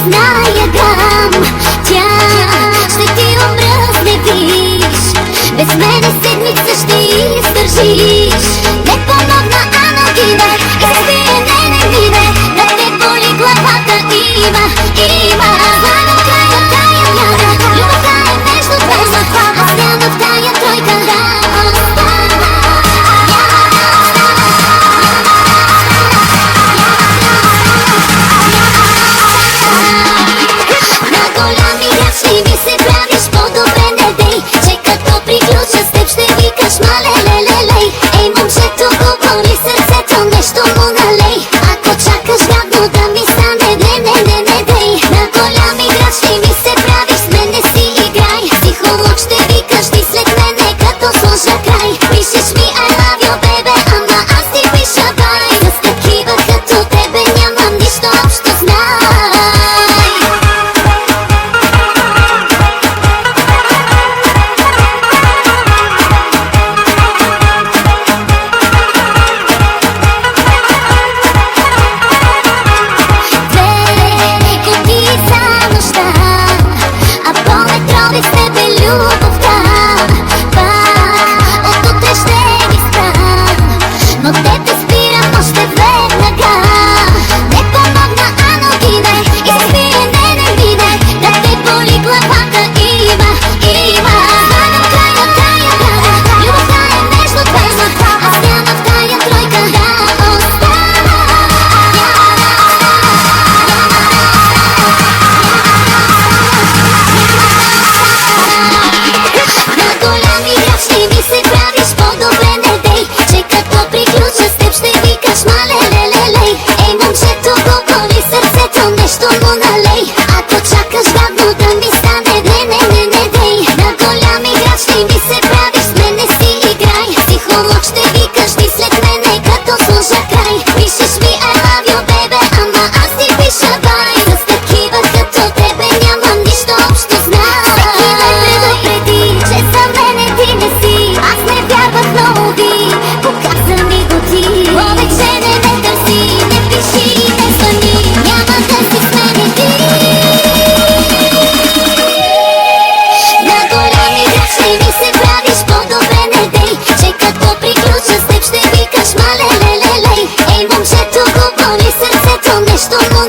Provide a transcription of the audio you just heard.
зная грам. Тя ще ти омръзне, виж, без мене седмица ще издържиш. Не помогна Аногина, изпие, не мине, да те боли главата. Има Знам от края тая мяда, любовта е между двама, аз няма в тая тройка да остана. На голями грачни ми се правиш, по-добре не дей, че като приключа с теб ще викаш мале-ле-ле-лей. Ей, момчето го боли сърцето, нещо му налей, ако чакаш гадно да ми стане, не дей. На голями грачни ми се правиш, с мен не си играй, психолог ще викаш ти след мене, като сложа край. Пишеш ми I love you baby, ама аз ти пиша bye. С такива като тебе нямам нищо общо, знай. Но те те спирам още веднага. Не помогна Аногина, изпие, не мине, да те боли главата. Има Знам от края тая мяда, любовта е между двама, аз няма в тая тройка да остана. На голями грачни ми се правиш, по-добре не дей, че като приключа с теб ще викаш мале-ле-ле-лей. Ей, момчето го боли сърцето, нещо му налей, ако чакаш гадно да ми стане, не дей. На голями грачни ми се правиш, с мен не си играй, психолог ще викаш ти след мене, като сложа край. Пишеш ми I love you baby, ама аз ти пиша bye. С такива като тебе нямам нищо общо, знай. Всеки ме предупреди, че за мене ти не си, аз не вярвах, много ви показа ми го ти. Повече не търси, не пиши и не звъни, няма да си с мене ти. На голями грачни ми се правиш, по-добре не дей, че като приключа с теб ще викаш мале-ле-ле-лей. Ей, момчето го боли сърцето, нещо му